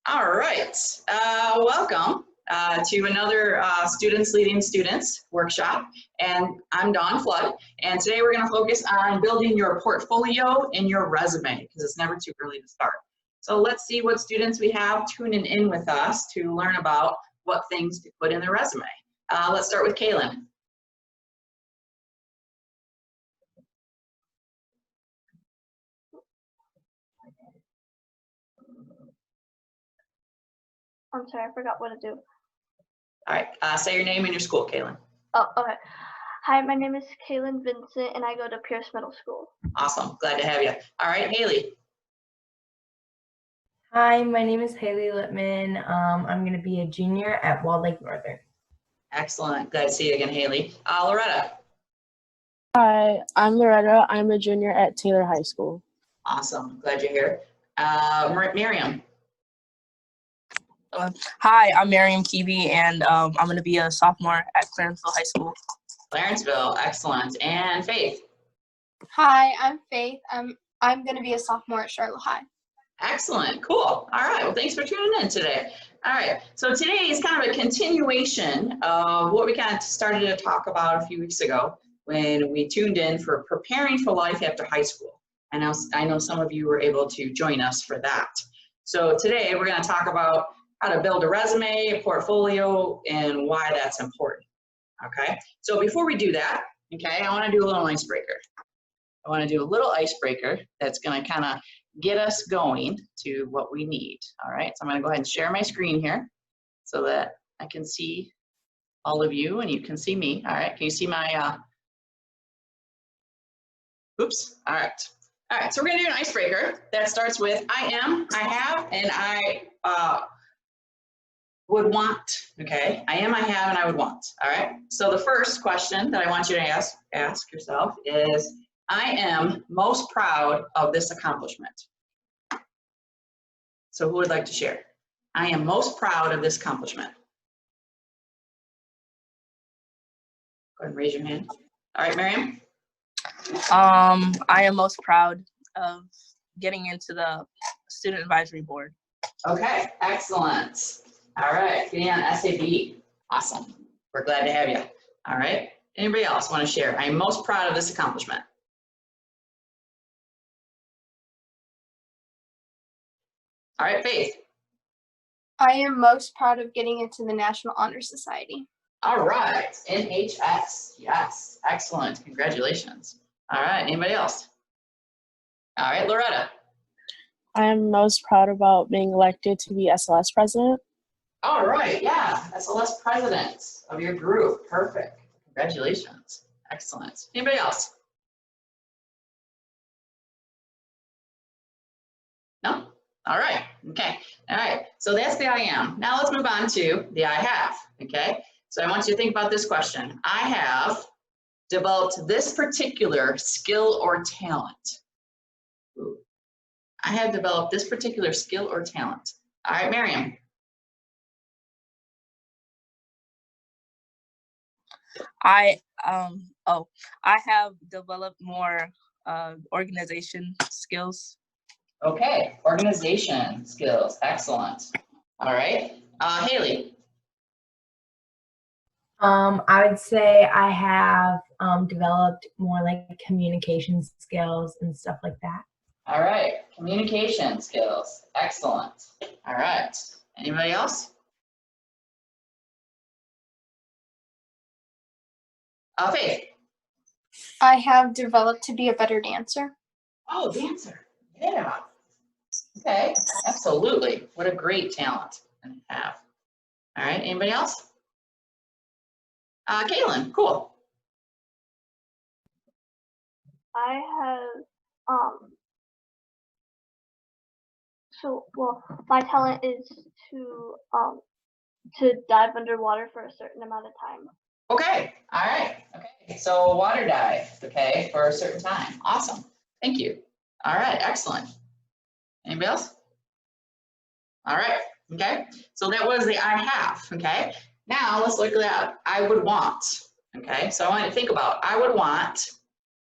All right, welcome to another Students Leading Students workshop, and I'm Dawn Flood, and today we're going to focus on building your portfolio and your resume, because it's never too early to start. So let's see what students we have tuning in with us to learn about what things to put in their resume. Let's start with Kaylin. I'm sorry, I forgot what to do. All right, say your name and your school, Kaylin. Oh, okay. Hi, my name is Kaylin Vincent, and I go to Pierce Middle School. Awesome, glad to have you. All right, Haley. Hi, my name is Haley Littman. I'm going to be a junior at Walled Lake Northern. Excellent, glad to see you again, Haley. Loretta. Hi, I'm Loretta. I'm a junior at Taylor High School. Awesome, glad you're here. Miriam. Hi, I'm Miriam Keevy, and I'm going to be a sophomore at Clarenceville High School. Clarenceville, excellent. And Faith. Hi, I'm Faith. I'm going to be a sophomore at Charlotte High. Excellent, cool. All right, well, thanks for tuning in today. All right, so today is kind of a continuation of what we kind of started to talk about a few weeks ago when we tuned in for preparing for life after high school. I know some of you were able to join us for that. So today we're going to talk about how to build a resume, a portfolio, and why that's important. Okay, so before we do that, okay, I want to do a little icebreaker. I want to do a little icebreaker that's going to kind of get us going to what we need. All right, so I'm going to go ahead and share my screen here so that I can see all of you and you can see me. All right, can you see my, oops, all right. All right, so we're going to do an icebreaker that starts with I am, I have, and I would want, okay? I am, I have, and I would want, all right? So the first question that I want you to ask yourself is, I am most proud of this accomplishment. So who would like to share? I am most proud of this accomplishment. Go ahead and raise your hand. All right, Miriam? I am most proud of getting into the Student Advisory Board. Okay, excellent. All right, being on SAB, awesome. We're glad to have you. All right, anybody else want to share? I am most proud of this accomplishment. All right, Faith. I am most proud of getting into the National Honor Society. All right, NHS, yes, excellent, congratulations. All right, anybody else? All right, Loretta. I am most proud about being elected to be SLS president. All right, yeah, SLS president of your group, perfect, congratulations, excellent. Anybody else? No? All right, okay, all right, so that's the I am. Now let's move on to the I have, okay? So I want you to think about this question. I have developed this particular skill or talent. Ooh. I have developed this particular skill or talent. All right, Miriam. I have developed more organization skills. Okay, organization skills, excellent. All right, Haley. I would say I have developed more like communication skills and stuff like that. All right, communication skills, excellent. All right, anybody else? Faith. I have developed to be a better dancer. Oh, dancer, yeah. Okay, absolutely. What a great talent to have. All right, anybody else? Kaylin, cool. I have my talent is to dive underwater for a certain amount of time. Okay, all right, okay. So water dive, okay, for a certain time. Awesome, thank you. All right, excellent. Anybody else? All right, okay. So that was the I have, okay. Now let's look at I would want, okay. So I want you to think about, I would want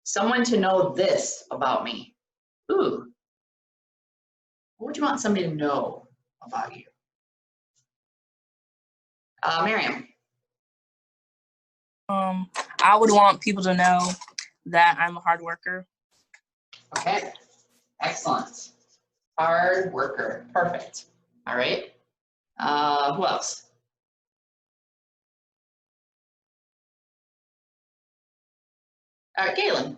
someone to know this about me. Ooh, what would you want somebody to know about you? Miriam. I would want people to know that I'm a hard worker. Okay, excellent. Hard worker, perfect. All right. Who else? All right, Galen.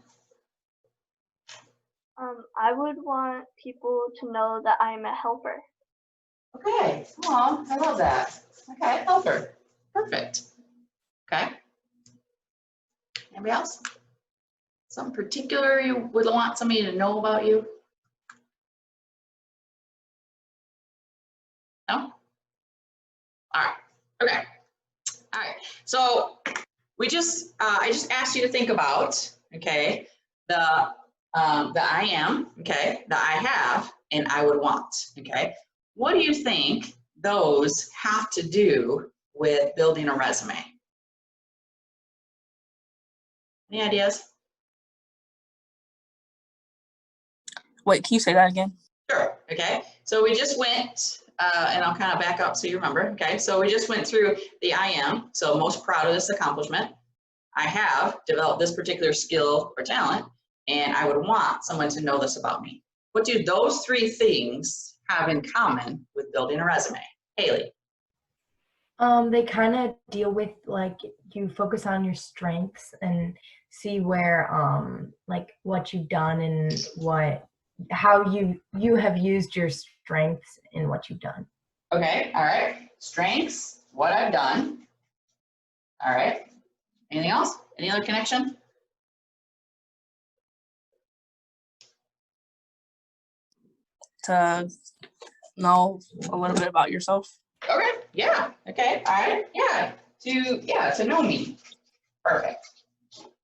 I would want people to know that I'm a helper. Okay, oh, I love that. Okay, helper, perfect. Okay. Anybody else? Something particular you would want somebody to know about you? No? All right, okay. All right, so I just asked you to think about, okay, the I am, okay, the I have, and I would want, okay. What do you think those have to do with building a resume? Any ideas? Wait, can you say that again? Sure, okay. So we just went, and I'll kind of back up so you remember, okay? So we just went through the I am, so most proud of this accomplishment. I have developed this particular skill or talent, and I would want someone to know this about me. What do those three things have in common with building a resume? Haley. They kind of deal with, like, you focus on your strengths and see where like what you've done and how you have used your strengths in what you've done. Okay, all right. Strengths, what I've done. All right. Anything else? Any other connection? To know a little bit about yourself. Okay, yeah, okay, all right, yeah, to know me. Perfect.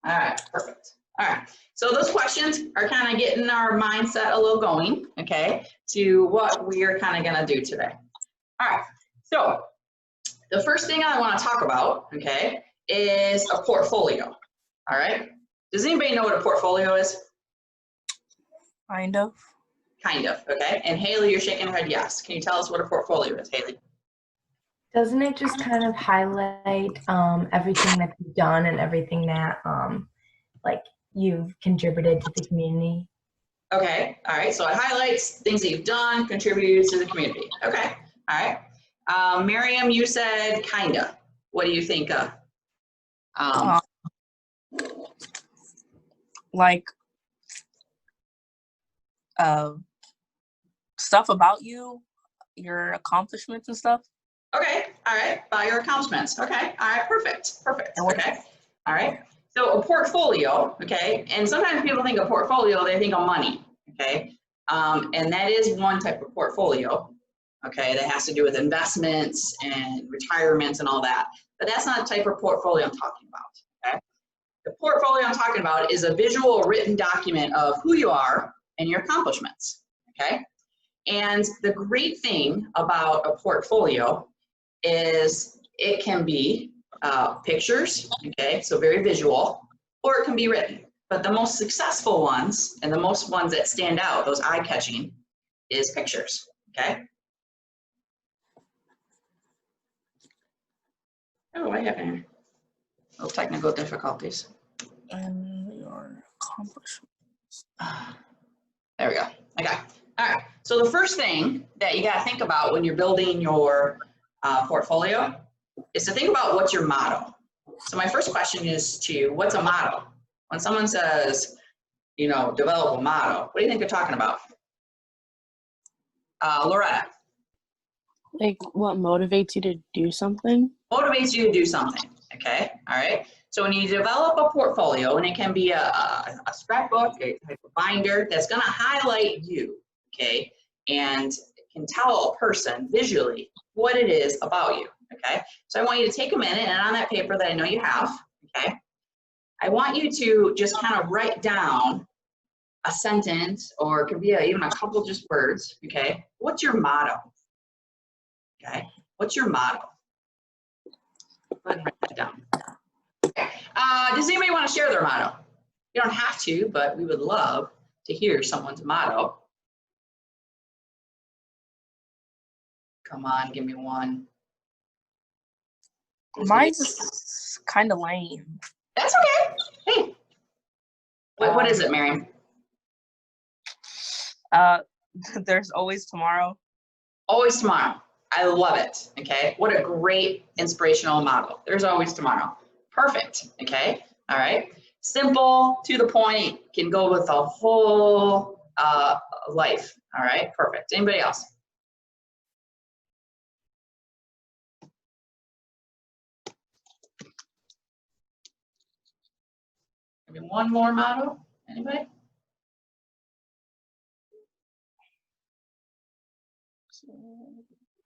All right, perfect. All right, so those questions are kind of getting our mindset a little going, okay, to what we are kind of gonna do today. All right, so the first thing I want to talk about, okay, is a portfolio. All right, does anybody know what a portfolio is? Kind of. Kind of, okay, and Haley, you're shaking your head yes. Can you tell us what a portfolio is, Haley? Doesn't it just kind of highlight everything that you've done and everything that like you've contributed to the community? Okay, all right, so it highlights things that you've done, contributed to the community. Okay, all right. Miriam, you said kinda. What do you think of? Like stuff about you, your accomplishments and stuff. Okay, all right, about your accomplishments. Okay, all right, perfect, perfect, okay, all right. So a portfolio, okay, and sometimes people think of portfolio, they think of money, okay, and that is one type of portfolio, okay, that has to do with investments and retirements and all that, but that's not the type of portfolio I'm talking about, okay. The portfolio I'm talking about is a visual written document of who you are and your accomplishments, okay. And the great thing about a portfolio is it can be pictures, okay, so very visual, or it can be written. But the most successful ones and the most ones that stand out, those eye-catching, is pictures, okay? Oh, what happened here? Oh, technical difficulties. And your accomplishments. There we go. Okay. All right. So the first thing that you got to think about when you're building your portfolio is to think about what's your motto. So my first question is to you, what's a motto? When someone says, you know, develop a motto, what do you think they're talking about? Loretta. Like what motivates you to do something? Motivates you to do something. Okay. All right. So when you develop a portfolio, and it can be a scrapbook, a type of binder that's going to highlight you, okay, and can tell a person visually what it is about you, okay. So I want you to take a minute, and on that paper that I know you have, okay, I want you to just kind of write down a sentence, or it could be even a couple just words, okay. What's your motto? Okay. What's your motto? Go ahead and write that down. Okay. Does anybody want to share their motto? You don't have to, but we would love to hear someone's motto. Come on, give me one. Mine's kind of lame. That's okay. Hey. What is it, Miriam? There's always tomorrow. Always tomorrow. I love it. Okay. What a great inspirational model. There's always tomorrow. Perfect. Okay. All right. Simple, to the point, can go with the whole life. All right. Perfect. Anybody else? Maybe one more motto. Anybody?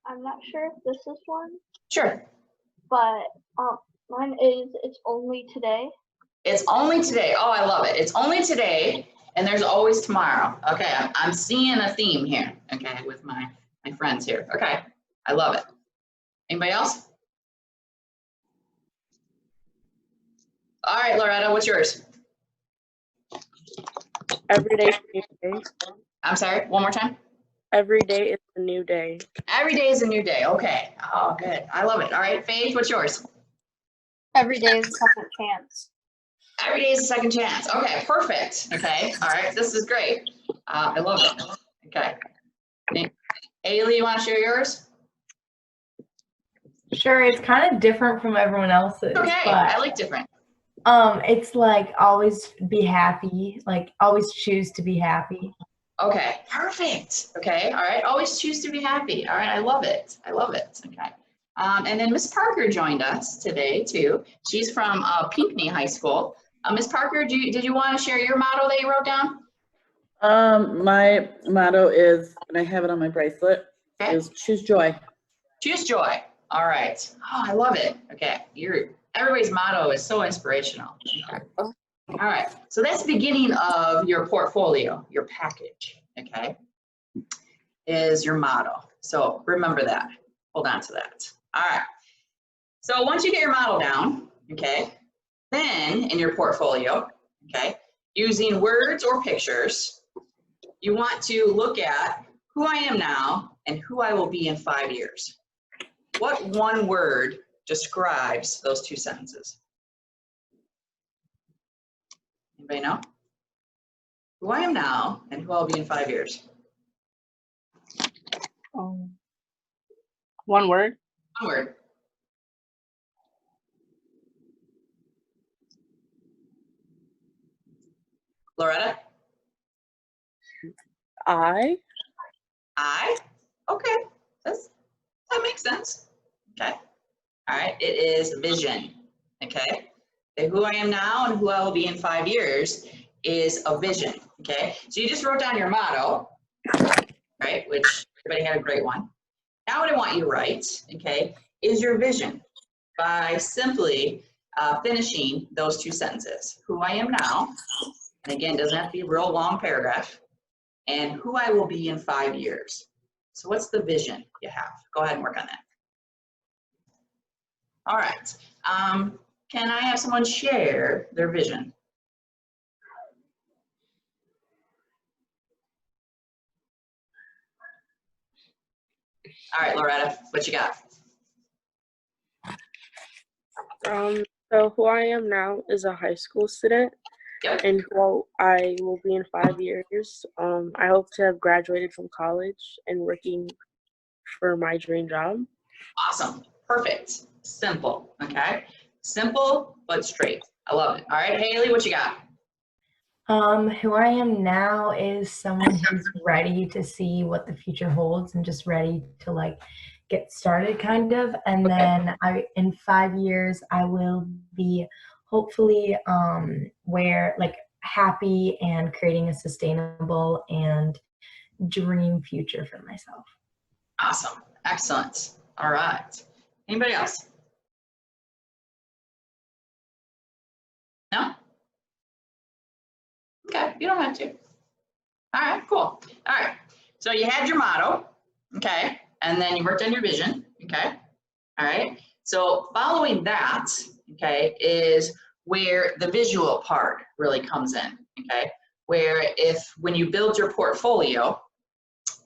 I'm not sure if this is one, Sure. but mine is it's only today. It's only today. Oh, I love it. It's only today, and there's always tomorrow. Okay, I'm seeing a theme here. Okay, with my friends here. Okay, I love it. Anybody else? All right, Loretta, what's yours? Every day is a new day. I'm sorry. One more time. Every day is a new day. Every day is a new day. Okay. Oh, good. I love it. All right, Faith, what's yours? Every day is a second chance. Every day is a second chance. Okay, perfect. Okay. All right, this is great. I love it. Okay. Ailey, you want to share yours? Sure, it's kind of different from everyone else's. Okay, but, I like different. it's like always be happy, like always choose to be happy. Okay, perfect. Okay, all right. Always choose to be happy. All right, I love it. I love it. Okay. And then Miss Parker joined us today too. She's from Pinckney High School. Miss Parker, did you want to share your motto that you wrote down? My motto is, and I have it on my bracelet, Okay. is choose joy. Choose joy. All right. Oh, I love it. Okay, everybody's motto is so inspirational. Okay. All right, so that's the beginning of your portfolio, your package, okay, is your motto. So remember that, hold on to that. All right, so once you get your motto down, okay, then in your portfolio, okay, using words or pictures, you want to look at who I am now and who I will be in 5 years. What one word describes those two sentences? Anybody know? Who I am now and who I'll be in 5 years. One word. One word. Loretta? I. Okay, that makes sense. Okay. All right, it is vision. Okay. Who I am now and who I will be in 5 years is a vision. Okay. So you just wrote down your motto, right? Which everybody had a great one. Now what I want you to write, okay, is your vision by simply finishing those two sentences. Who I am now, and again, doesn't have to be a real long paragraph, and who I will be in 5 years. So what's the vision you have? Go ahead and work on that. All right. Can I have someone share their vision? All right, Loretta, what you got? So who I am now is a high school student. Yep. And who I will be in 5 years. I hope to have graduated from college and working for my dream job. Awesome. Perfect. Simple. Okay. Simple but straight. I love it. All right, Haley, what you got? Who I am now is someone who's ready to see what the future holds and just ready to like get started kind of. And Okay. then in 5 years, I will be hopefully where like happy and creating a sustainable and dream future for myself. Awesome. Excellent. All right. Anybody else? No? Okay, you don't have to. All right, cool. All right. So you had your motto, okay, and then you worked on your vision, okay. All right. So following that, okay, is where the visual part really comes in, okay. Where when you build your portfolio,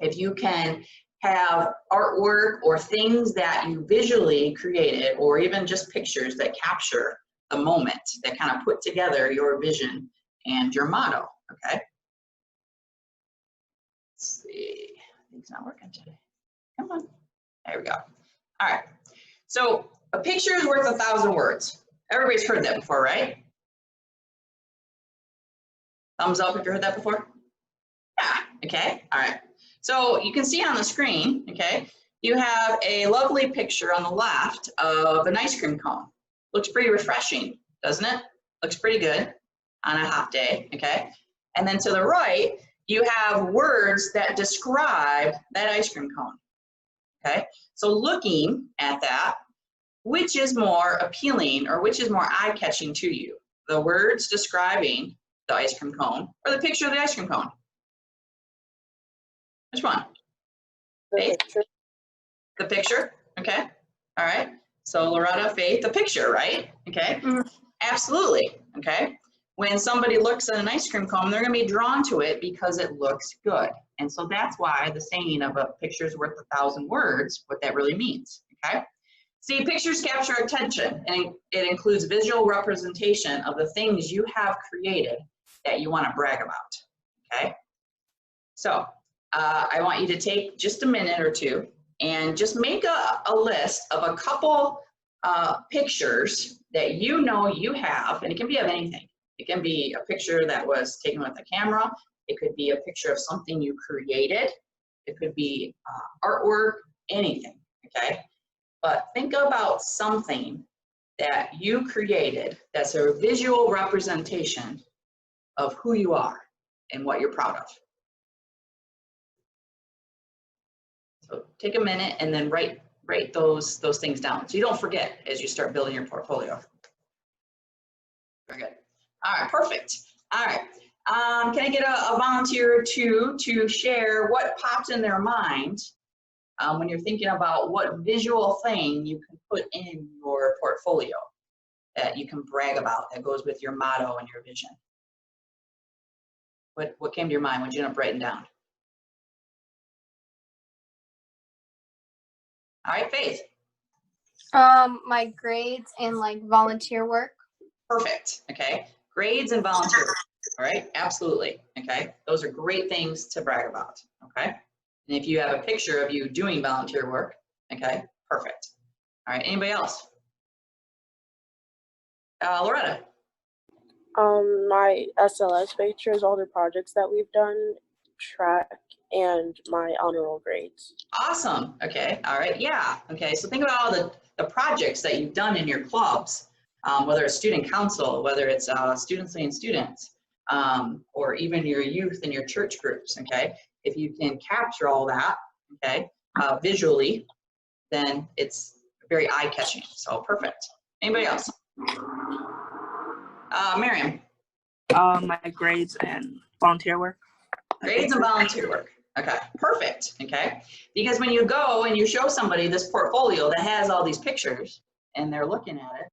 if you can have artwork or things that you visually created, or even just pictures that capture the moment, that kind of put together your vision and your motto, okay? Let's see, I think it's not working today. Come on, there we go. All right, so a picture is worth 1,000 words. Everybody's heard that before, right? Thumbs up if you heard that before. Yeah, okay, all right. So you can see on the screen, okay, you have a lovely picture on the left of an ice cream cone. Looks pretty refreshing, doesn't it? Looks pretty good on a hot day, okay? And then to the right, you have words that describe that ice cream cone, okay? So looking at that, which is more appealing or which is more eye-catching to you? The words describing the ice cream cone or the picture of the ice cream cone? Which one? The Faith? picture. The picture, okay. All right, so Loretta, Faith, the picture, right? Okay, absolutely, okay. When somebody looks at an ice cream cone, they're gonna be drawn to it because it looks good. And so that's why the saying of a picture is worth 1,000 words, what that really means, okay? See, pictures capture attention, and it includes visual representation of the things you have created that you wanna brag about, okay? So, I want you to take just a minute or two and just make a list of a couple pictures that you know you have, and it can be of anything. It can be a picture that was taken with a camera. It could be a picture of something you created. It could be artwork, anything, okay? But think about something that you created that's a visual representation of who you are and what you're proud of. So take a minute and then write those things down so you don't forget as you start building your portfolio. Very good. All right, perfect. All right. Can I get a volunteer or two to share what pops in their mind when you're thinking about what visual thing you can put in your portfolio that you can brag about that goes with your motto and your vision? What came to your mind? What did you end up writing down? All right, Faith. My grades and like volunteer work. Perfect, okay. Grades and volunteer work, all right, absolutely, okay. Those are great things to brag about, okay. And if you have a picture of you doing volunteer work, okay, perfect. All right, anybody else? Loretta. My SLS picture is all the projects that we've done, track, and my honor roll grades. Awesome, okay, all right, yeah, okay. So think about all the projects that you've done in your clubs, whether it's student council, whether it's students leading students, or even your youth and your church groups, okay? If you can capture all that, okay, visually, then it's very eye-catching, so perfect. Anybody else? Miriam. My grades and volunteer work. Grades and volunteer work. Okay, perfect, okay? Because when you go and you show somebody this portfolio that has all these pictures and they're looking at it,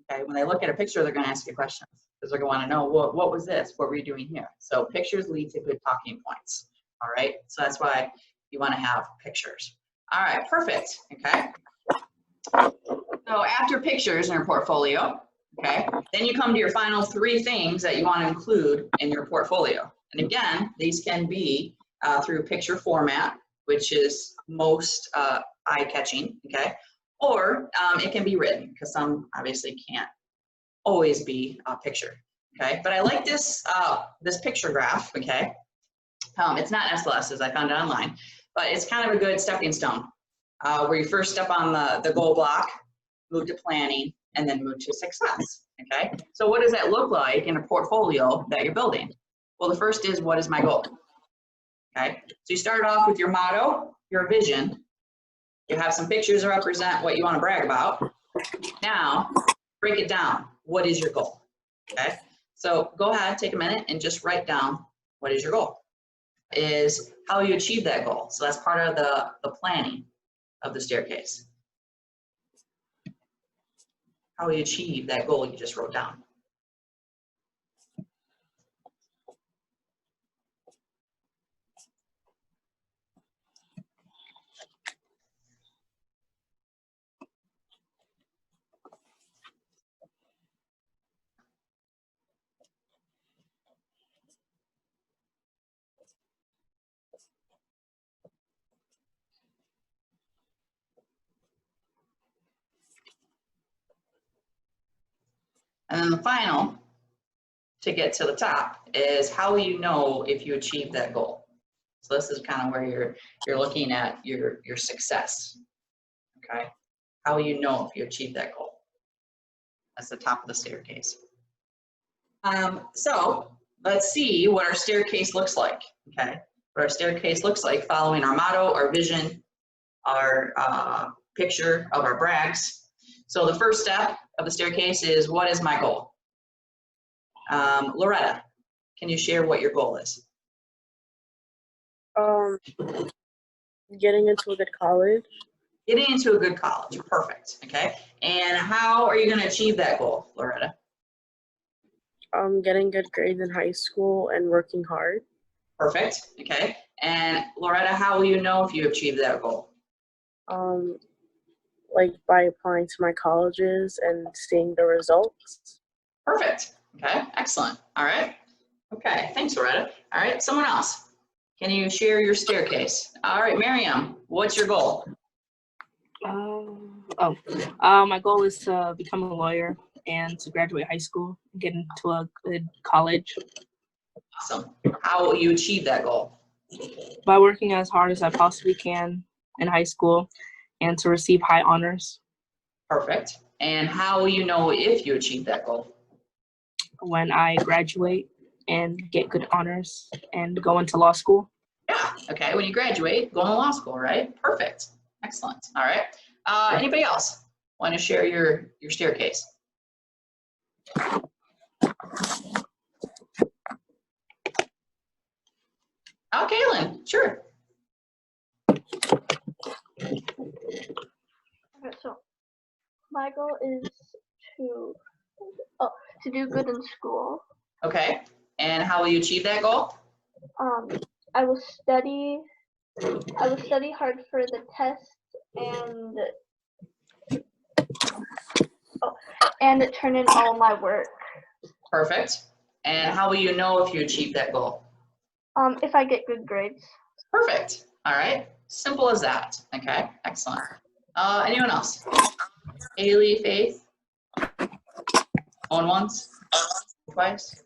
okay, when they look at a picture, they're gonna ask you questions because they're gonna wanna know, what was this? What were you doing here? So pictures lead to good talking points, all right? So that's why you wanna have pictures. All right, perfect, okay? So after pictures in your portfolio, okay, then you come to your final 3 things that you wanna include in your portfolio. And again, these can be through picture format, which is most eye-catching, okay? Or it can be written, because some obviously can't always be a picture, okay? But I like this, this picture graph, okay? It's not SLS's, I found it online, but it's kind of a good stepping stone where you first step on the goal block, move to planning, and then move to success, okay? So what does that look like in a portfolio that you're building? Well, the first is, what is my goal? Okay, so you start off with your motto, your vision. You have some pictures that represent what you want to brag about. Now, break it down. What is your goal? Okay, so go ahead, take a minute, and just write down what is your goal. Is how you achieve that goal. So that's part of the planning of the staircase. How you achieve that goal you just wrote down. And then the final, to get to the top, is how will you know if you achieve that goal? So this is kind of where you're looking at your success. Okay, how will you know if you achieve that goal? That's the top of the staircase. So let's see what our staircase looks like. Okay, what our staircase looks like following our motto, our vision, our picture of our brags. So the first step of the staircase is, what is my goal? Loretta, can you share what your goal is? Getting into a good college. Getting into a good college, perfect, okay. And how are you gonna achieve that goal, Loretta? Getting good grades in high school and working hard. Perfect, okay. And Loretta, how will you know if you achieve that goal? Like by applying to my colleges and seeing the results. Perfect, okay, excellent, all right. Okay, thanks, Loretta. All right, someone else. Can you share your staircase? All right, Miriam, what's your goal? My goal is to become a lawyer and to graduate high school and get into a good college. Awesome. How will you achieve that goal? By working as hard as I possibly can in high school and to receive high honors. Perfect. And how will you know if you achieve that goal? When I graduate and get good honors and go into law school. Yeah, okay, when you graduate, go to law school, right? Perfect, excellent, all right. Anybody else want to share your staircase? Oh, Kaylin, sure. Okay, so my goal is to do good in school. Okay, and how will you achieve that goal? I will study hard for the test and turn in all my work. Perfect. And how will you know if you achieve that goal? If I get good grades. Perfect, all right. Simple as that, okay, excellent. Anyone else? Haley, Faith? On once? Twice?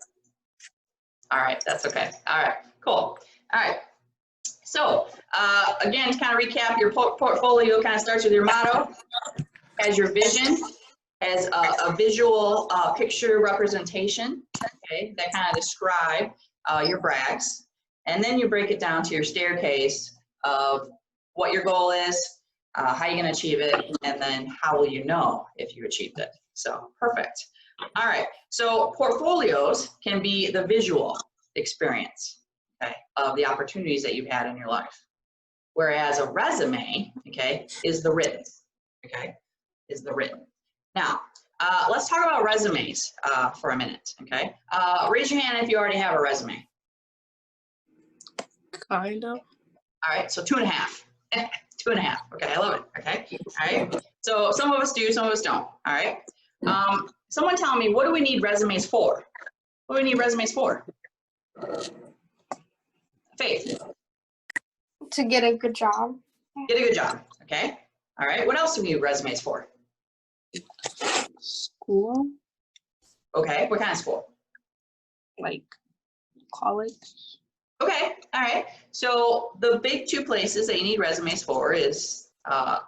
All right, that's okay. All right, cool. All right. So again, to kind of recap, your portfolio kind of starts with your motto, has your vision, has a visual picture representation, okay, that kind of describe your brags. And then you break it down to your staircase of what your goal is, how you're gonna achieve it, and then how will you know if you achieved it. So perfect. All right, so portfolios can be the visual experience, okay, of the opportunities that you've had in your life. Whereas a resume, okay, is the written, okay, is the written. Now, let's talk about resumes for a minute, okay? Raise your hand if you already have a resume. Kind of. All right, so 2.5. 2.5, okay, I love it, okay? All right, so some of us do, some of us don't, all right? Someone tell me, what do we need resumes for? What do we need resumes for? Faith. To get a good job. Get a good job, okay? All right, what else do we need resumes for? School, Okay, what kind of school? like college. Okay, all right. So the big two places that you need resumes for is a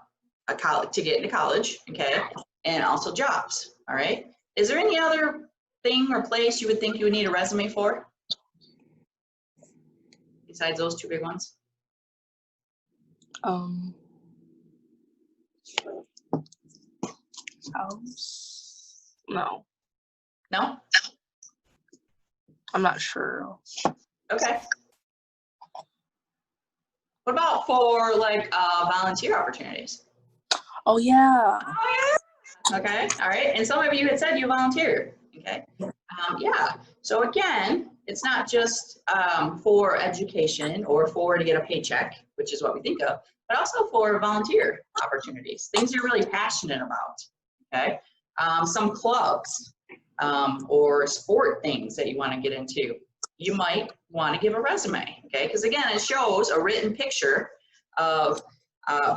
college, to get into college, okay, and also jobs, all right? Is there any other thing or place you would think you would need a resume for? Besides those two big ones? House? No, No? I'm not sure. Okay. What about for like volunteer opportunities? Oh yeah. Oh yeah. Okay, all right. And some of you had said you volunteer, okay? Yeah, so again, it's not just for education or for to get a paycheck, which is what we think of, but also for volunteer opportunities, things you're really passionate about, okay? Some clubs or sport things that you want to get into. You might want to give a resume, okay? Because again, it shows a written picture of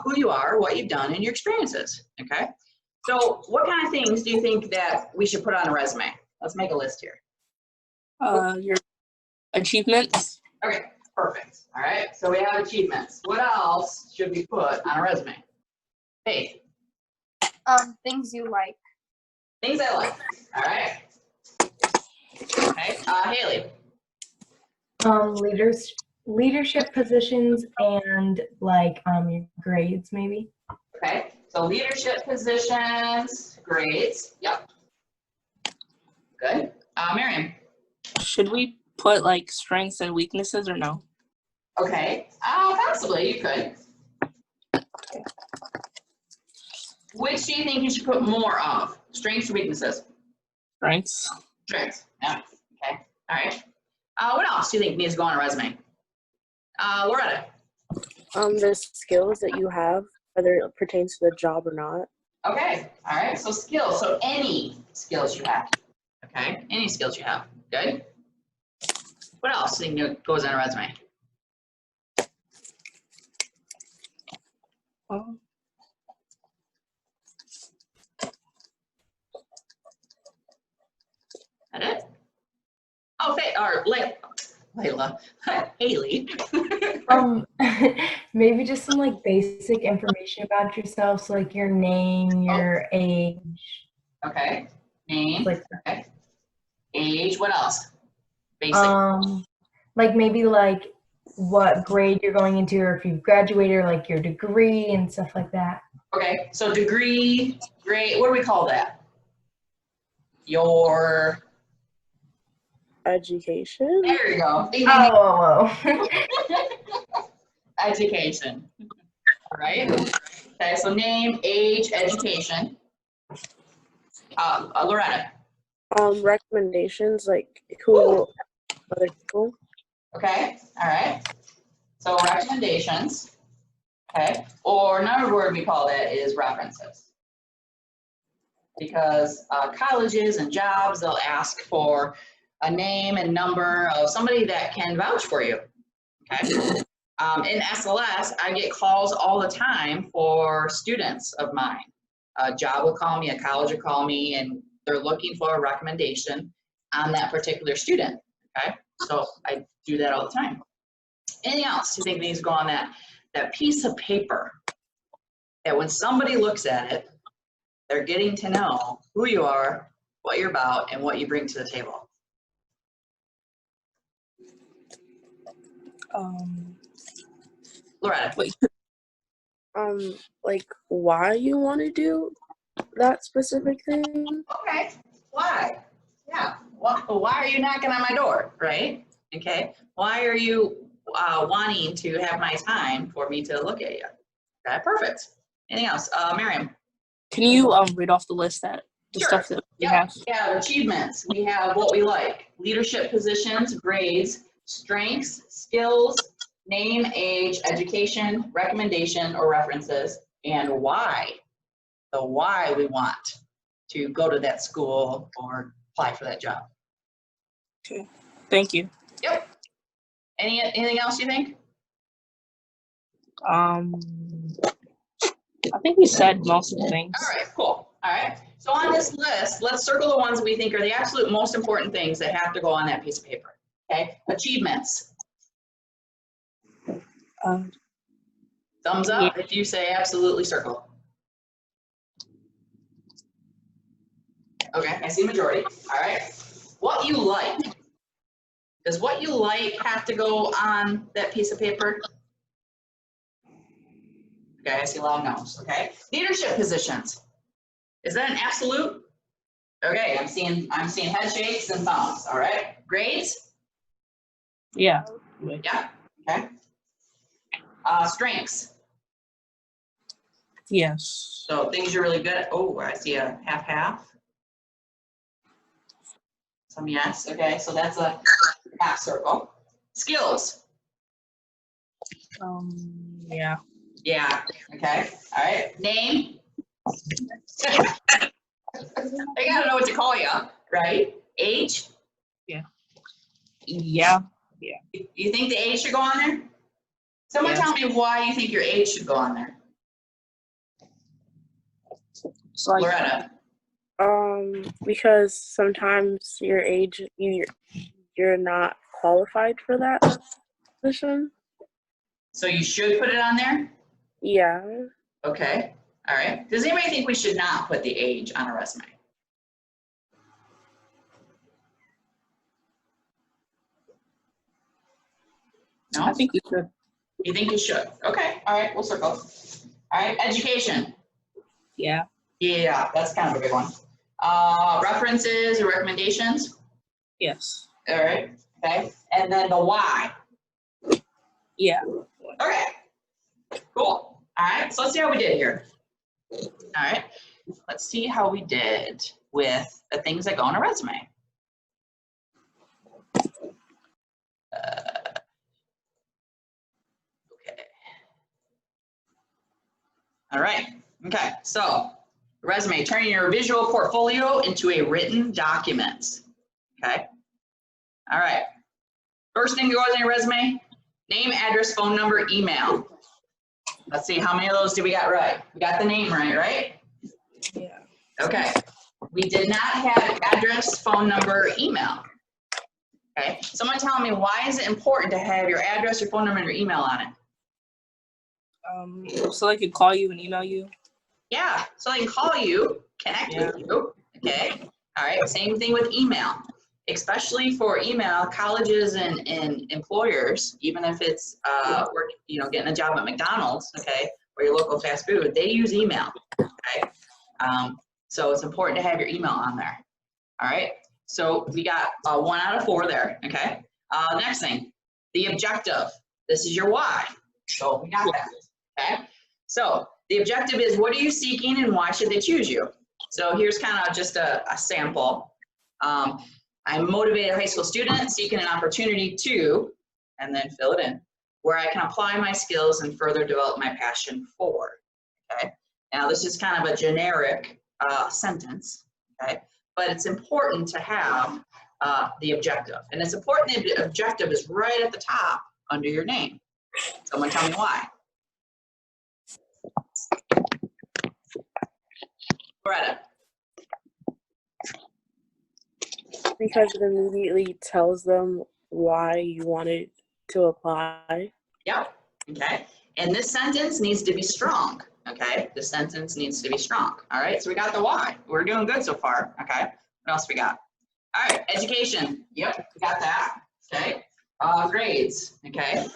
who you are, what you've done, and your experiences, okay? So what kind of things do you think that we should put on a resume? Let's make a list here. Your achievements. Okay, perfect. All right, so we have achievements. What else should we put on a resume? Faith, Things you like. things I like. All right. Okay, Haley. Leadership positions and like your grades maybe. Okay, so leadership positions, grades. Yep. Good. Miriam. Should we put like strengths and weaknesses or no? Okay, possibly you could. Which do you think you should put more of? Strengths or weaknesses? Strengths. Strengths. Yeah. Okay. All right. What else do you think needs to go on a resume? Loretta. The skills that you have, whether it pertains to the job or not. Okay. All right. So skills. So any skills you have. Okay. Any skills you have. Good. What else do you think goes on a resume? Um, That it? Oh, Layla. Haley. Maybe just some like basic information about yourself, so like your name, your age. Okay. Name. Like Okay. Age. What else? Basic. like maybe like what grade you're going into, or if you've graduated, or like your degree and stuff like that. Okay. So degree, grade. What do we call that? Your. Education. There you go. Oh. Education. All right. Okay. So name, age, education. Loretta. Recommendations, like who, other people. Okay. All right. So recommendations. Okay. Or another word we call that is references. Because colleges and jobs, they'll ask for a name and number of somebody that can vouch for you. Okay. In SLS, I get calls all the time for students of mine. A job will call me, a college will call me, and they're looking for a recommendation on that particular student. Okay. So I do that all the time. Anything else you think needs to go on that piece of paper that when somebody looks at it, they're getting to know who you are, what you're about, and what you bring to the table? Loretta. Wait. Like why you want to do that specific thing. Okay. Why? Yeah. Why are you knocking on my door, right? Okay. Why are you wanting to have my time for me to look at you? Okay, perfect. Anything else? Miriam. Can you read off the list the Sure. stuff that we Yep. have? Yeah, achievements. We have what we like. Leadership positions, grades, strengths, skills, name, age, education, recommendation or references, and why. The why we want to go to that school or apply for that job. Okay. Thank you. Yep. Anything else you think? I think we said most of the things. All right, cool. All right. So on this list, let's circle the ones we think are the absolute most important things that have to go on that piece of paper. Okay. Achievements. Thumbs up if you say absolutely circle. Okay, I see majority. All right. What you like. Does what you like have to go on that piece of paper? Okay, I see a lot of no's. Okay. Leadership positions. Is that an absolute? Okay, I'm seeing head shakes and thumbs. All right. Grades? Yeah. Yeah. Okay. Strengths. Yes. So things you're really good at. Oh, I see a half. Some yes. Okay, so that's a half circle. Skills. Yeah. Yeah. Okay. All right. Name. They gotta know what to call you, right? Age. Yeah. You think the age should go on there? Someone Yes. tell me why you think your age should go on there. So like, Loretta? Because sometimes your age, you're not qualified for that position. So you should put it on there? Yeah. Okay, all right. Does anybody think we should not put the age on a resume? No? I think you should. You think you should? Okay, all right, we'll circle. All right, education. Yeah. Yeah, that's kind of a good one. References or recommendations? Yes. All right, okay. And then the why. Yeah. Okay, cool. All right, so let's see how we did here. All right, let's see how we did with the things that go on a resume. Okay. All right, okay, so resume, turning your visual portfolio into a written document. Okay, all right. First thing that goes on your resume, name, address, phone number, email. Let's see, how many of those did we got right? We got the name right? Yeah. Okay, we did not have address, phone number, email. Okay, someone tell me, why is it important to have your address, your phone number, and your email on it? So they could call you and email you. Yeah, so they can call you, connect with you, okay? All right, same thing with email. Especially for email, colleges and employers, even if it's work, getting a job at McDonald's, okay, or your local fast food, they use email, okay? So it's important to have your email on there. All right, so we got 1 out of 4 there, okay? Next thing, the objective. This is your why. So we got that, okay? So the objective is, what are you seeking and why should they choose you? So here's kind of just a sample. I'm a motivated high school student seeking an opportunity to, and then fill it in, where I can apply my skills and further develop my passion for, okay? Now this is kind of a generic sentence, okay? But it's important to have the objective. And it's important the objective is right at the top under your name. Someone tell me why. Loretta. Because it immediately tells them why you wanted to apply. Yep, okay. And this sentence needs to be strong, okay? This sentence needs to be strong, all right? So we got the why. We're doing good so far, okay? What else we got? All right, education. Yep, we got that, okay? Grades, okay?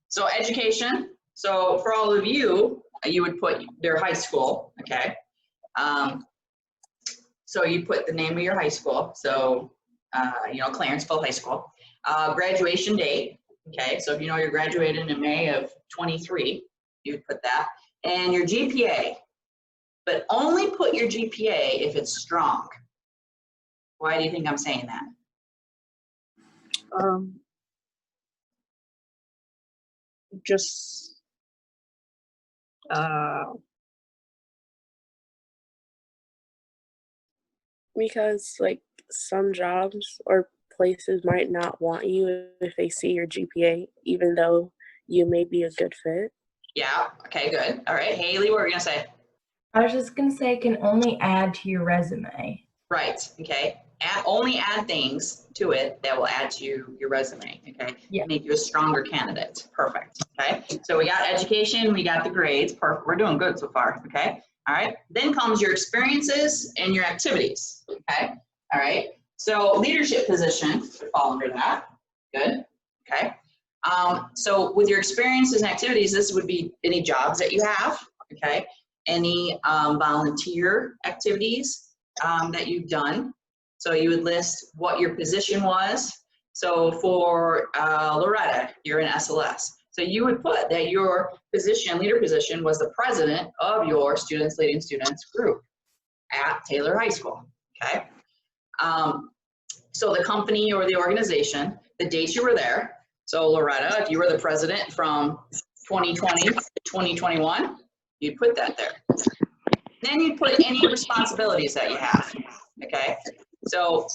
So education, so for all of you, you would put their high school, okay? So you put the name of your high school, so Clarenceville High School. Graduation date, okay, so if you know you're graduating in May of 23, you'd put that. And your GPA, but only put your GPA if it's strong. Why do you think I'm saying that? Because like some jobs or places might not want you if they see your GPA, even though you may be a good fit. Yeah, okay, good. All right, Haley, what were you gonna say? I was just gonna say it can only add to your resume. Right, okay. Only add things to it that will add to your resume, okay? Yeah. Make you a stronger candidate. Perfect, okay? So we got education, we got the grades. Perfect, we're doing good so far, okay? All right, then comes your experiences and your activities, okay? All right, so leadership position would fall under that. Good, okay? So with your experiences and activities, this would be any jobs that you have, okay? Any volunteer activities that you've done. So you would list what your position was. So for Loretta, you're in SLS. So you would put that your position, leader position, was the president of your Students Leading Students group at Taylor High School, okay? So the company or the organization, the dates you were there. So Loretta, if you were the president from 2020 to 2021, you'd put that there. Then you'd put any responsibilities that you have, okay? So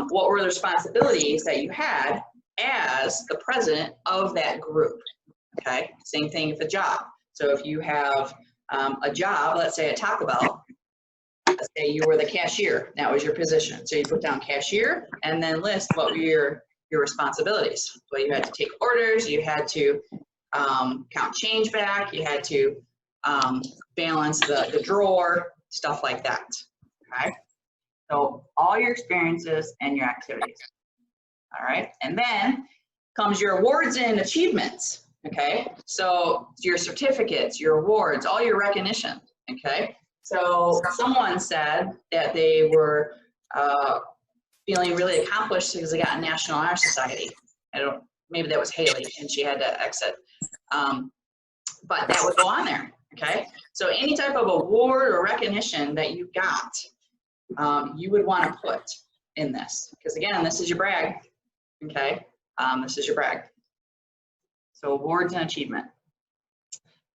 what were the responsibilities that you had as the president of that group, okay? Same thing with the job. So if you have a job, let's say at Taco Bell, let's say you were the cashier, that was your position. So you put down cashier and then list what were your responsibilities. Well, you had to take orders, you had to count change back, you had to balance the drawer, stuff like that, okay? So all your experiences and your activities, all right? And then comes your awards and achievements, okay? So your certificates, your awards, all your recognition, okay? So someone said that they were feeling really accomplished because they got a National Honor Society. Maybe that was Haley and she had to exit. But that would go on there, okay? So any type of award or recognition that you got, you would want to put in this. Because again, this is your brag, okay? This is your brag. So awards and achievement.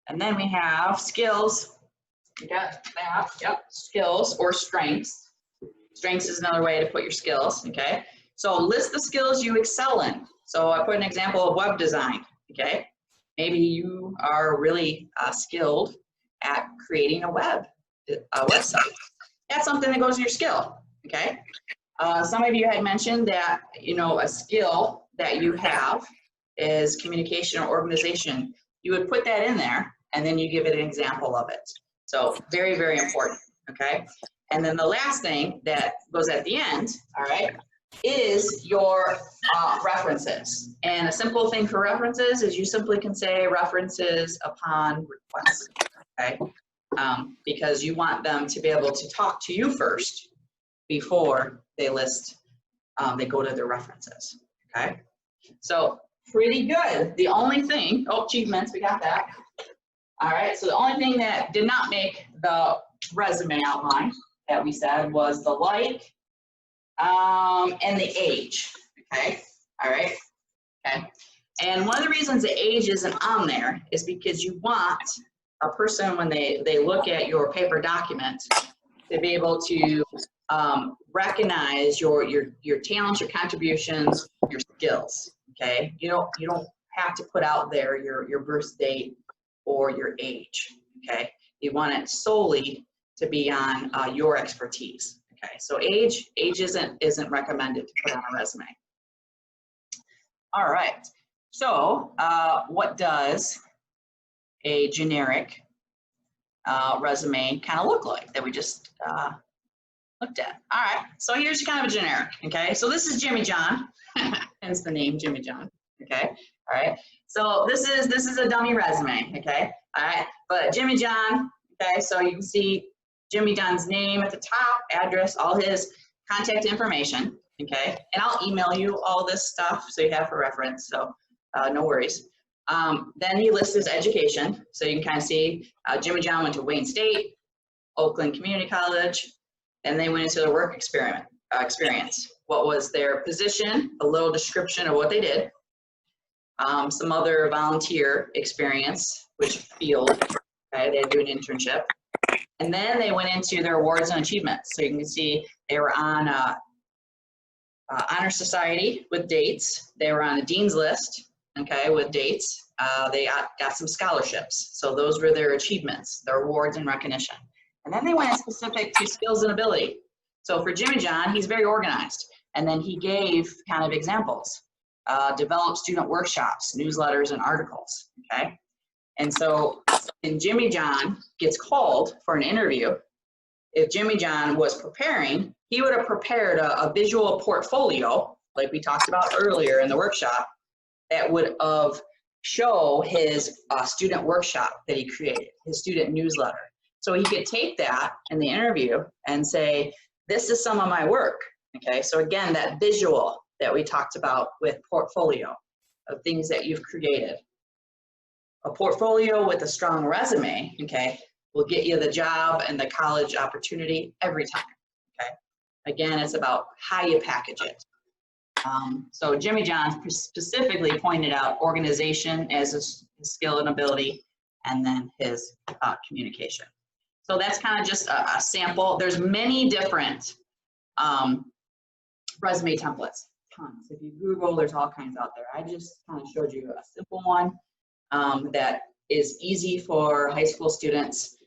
And then we have skills. You got that, yep, skills or strengths. Strengths is another way to put your skills, okay? So list the skills you excel in. So I put an example of web design, okay? Maybe you are really skilled at creating a website. That's something that goes in your skill, okay? Some of you had mentioned that, you know, a skill that you have is communication or organization. You would put that in there and then you give it an example of it. So very, very important, okay? And then the last thing that goes at the end, all right, is your references. And a simple thing for references is you simply can say references upon request, okay? Because you want them to be able to talk to you first before they they go to their references, okay? So pretty good. The only thing, achievements, we got that. All right, so the only thing that did not make the resume outline that we said was the like and the age, okay? All right, okay. And one of the reasons the age isn't on there is because you want a person, when they look at your paper document, to be able to recognize your talents, your contributions, your skills, okay? You don't have to put out there your birth date or your age, okay? You want it solely to be on your expertise, okay? So age isn't recommended to put on a resume. All right, so what does a generic resume kind of look like that we just looked at? All right, so here's kind of a generic, okay? So this is Jimmy John, hence the name Jimmy John, okay? All right, so this is a dummy resume, okay? All right, but Jimmy John, okay, so you can see Jimmy John's name at the top, address, all his contact information, okay? And I'll email you all this stuff so you have for reference, so no worries. Then he lists his education, so you can kind of see Jimmy John went to Wayne State, Oakland Community College, and they went into their work experience. What was their position, a little description of what they did, some other volunteer experience, which field, okay, they do an internship. And then they went into their awards and achievements. So you can see they were on Honor Society with dates. They were on a Dean's List, okay, with dates. They got some scholarships. So those were their achievements, their awards and recognition. And then they went specific to skills and ability. So for Jimmy John, he's very organized. And then he gave kind of examples. Developed student workshops, newsletters, and articles, okay? And so when Jimmy John gets called for an interview, if Jimmy John was preparing, he would have prepared a visual portfolio, like we talked about earlier in the workshop, that would show his student workshop that he created, his student newsletter. So he could take that in the interview and say, this is some of my work, okay? So again, that visual that we talked about with portfolio of things that you've created. A portfolio with a strong resume, okay, will get you the job and the college opportunity every time, okay? Again, it's about how you package it. So Jimmy John specifically pointed out organization as a skill and ability, and then his communication. So that's kind of just a sample. There's many different resume templates, tons. If you Google, there's all kinds out there. I just kind of showed you a simple one that is easy for high school students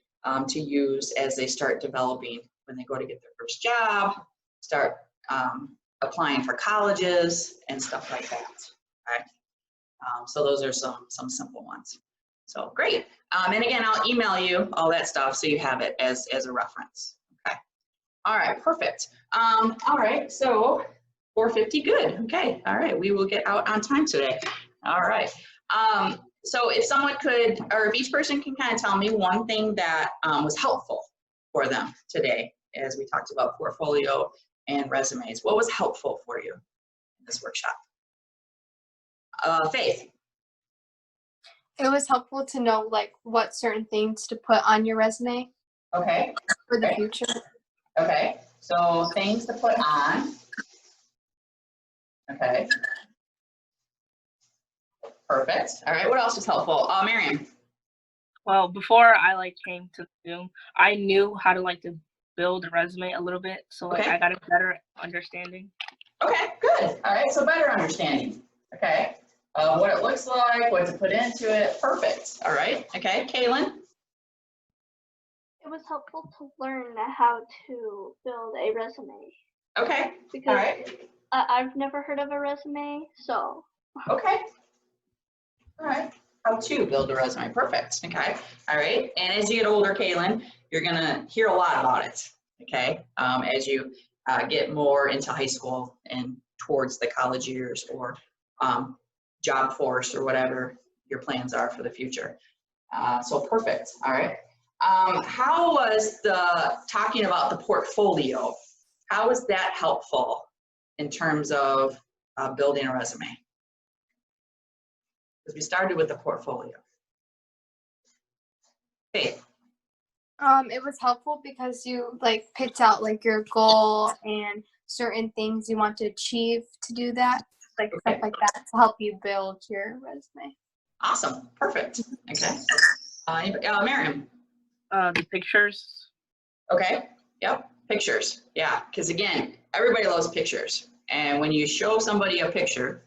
to use as they start developing when they go to get their first job, start applying for colleges and stuff like that. Okay. So those are some simple ones. So great. And again, I'll email you all that stuff so you have it as a reference. Okay. All right, perfect. All right, so 4:50, good. Okay, all right, we will get out on time today. All right. So if someone could, or if each person can kind of tell me one thing that was helpful for them today, as we talked about portfolio and resumes. What was helpful for you in this workshop? Faith. It was helpful to know like what certain things to put on your resume Okay. for the Okay. future. Okay. So things to put on. Okay. Perfect. All right. What else was helpful? Miriam. Well, before I like came to Zoom, I knew how to like to build a resume a little bit, so like Okay. I got a better understanding. Okay. Good. All right. So better understanding. Okay. What it looks like, what to put into it. Perfect. All right. Okay. Kaylin. It was helpful to learn how to build a resume Okay. because All right. I've never heard of a resume, so Okay. All right. How to build a resume. Perfect. Okay. All right. And as you get older, Kaylin, you're going to hear a lot about it. Okay. As you get more into high school and towards the college years or job force or whatever your plans are for the future. So perfect. All right. How was the talking about the portfolio? How was that helpful in terms of building a resume? Because we started with the portfolio. Faith. It was helpful because you like picked out like your goal and certain things you want to achieve to do that, like Okay. stuff like that to help you build your resume. Awesome. Perfect. Okay. Miriam. The pictures. Okay. Yep. Pictures. Yeah. Because again, everybody loves pictures. And when you show somebody a picture,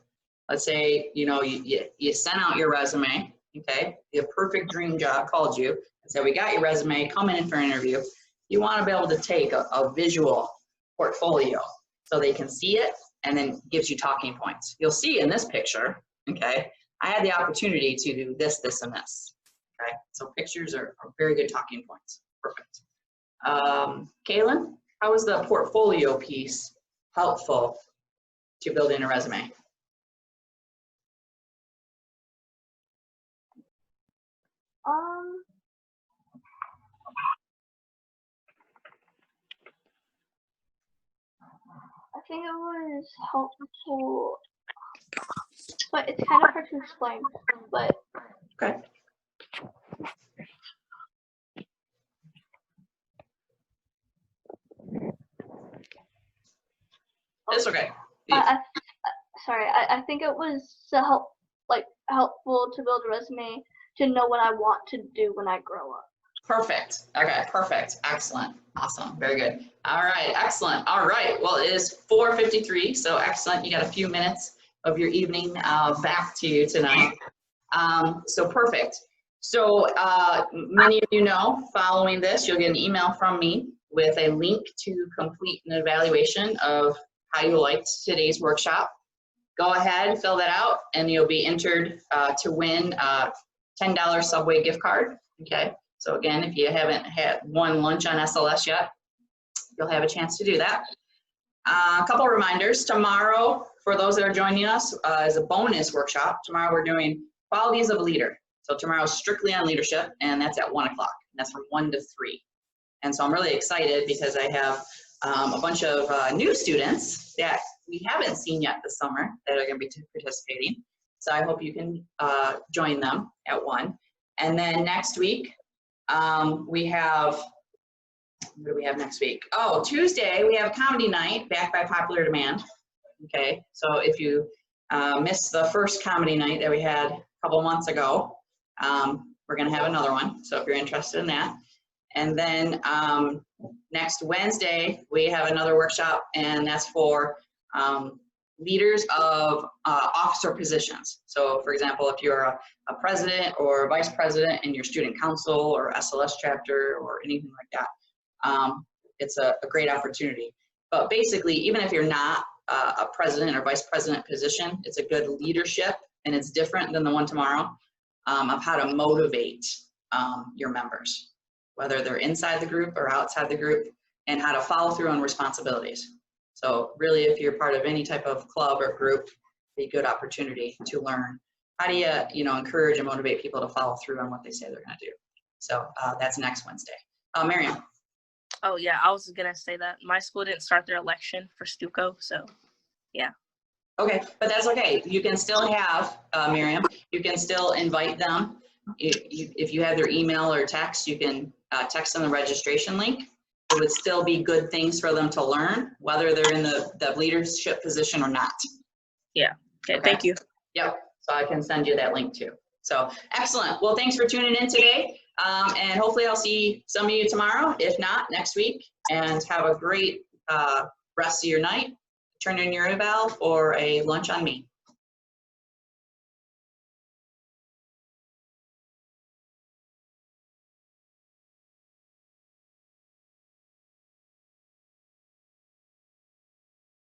let's say, you know, you sent out your resume, okay? The perfect dream job called you and said, we got your resume, come in for an interview. You want to be able to take a visual portfolio so they can see it and then gives you talking points. You'll see in this picture, okay, I had the opportunity to do this, this, and this, okay? So pictures are very good talking points. Perfect. Kaylin, how was the portfolio piece helpful to building a resume? I think it was helpful, but it's kind of hard to explain. But Okay. It's okay. I think it was helpful to build a resume to know what I want to do when I grow up. Perfect. Okay, perfect. Excellent. Awesome. Very good. All right, excellent. All right, well, it is 4:53, so excellent. You got a few minutes of your evening back to you tonight. So perfect. So many of you know, following this, you'll get an email from me with a link to complete an evaluation of how you liked today's workshop. Go ahead, fill that out, and you'll be entered to win a $10 Subway gift card. Okay. So again, if you haven't had one lunch on SLS yet, you'll have a chance to do that. A couple reminders. Tomorrow, for those that are joining us, is a bonus workshop. Tomorrow we're doing qualities of a leader. So tomorrow is strictly on leadership, and that's at 1 o'clock. That's from 1 to 3. And so I'm really excited because I have a bunch of new students that we haven't seen yet this summer that are going to be participating. So I hope you can join them at 1. And then next week, we have, what do we have next week? Oh, Tuesday, we have comedy night, back by popular demand. Okay, so if you missed the first comedy night that we had a couple months ago, we're gonna have another one. So if you're interested in that. And then next Wednesday, we have another workshop, and that's for leaders of officer positions. So for example, if you're a president or a vice president in your student council or SLS chapter or anything like that, it's a great opportunity. But basically, even if you're not a president or vice president position, it's a good leadership, and it's different than the one tomorrow, of how to motivate your members, whether they're inside the group or outside the group, and how to follow through on responsibilities. So really, if you're part of any type of club or group, be a good opportunity to learn how do you encourage and motivate people to follow through on what they say they're going to do. So that's next Wednesday. Miriam. Oh yeah, I was gonna say that my school didn't start their election for Stuco, so yeah. Okay, but that's okay. You can still have, Miriam, you can still invite them. If you have their email or text, you can text them the registration link. It would still be good things for them to learn, whether they're in the leadership position or not. Yeah, okay, thank you. Yep, so I can send you that link too. So excellent. Well, thanks for tuning in today. And hopefully I'll see some of you tomorrow, if not next week, and have a great rest of your night. Turn in your eval or a lunch on me.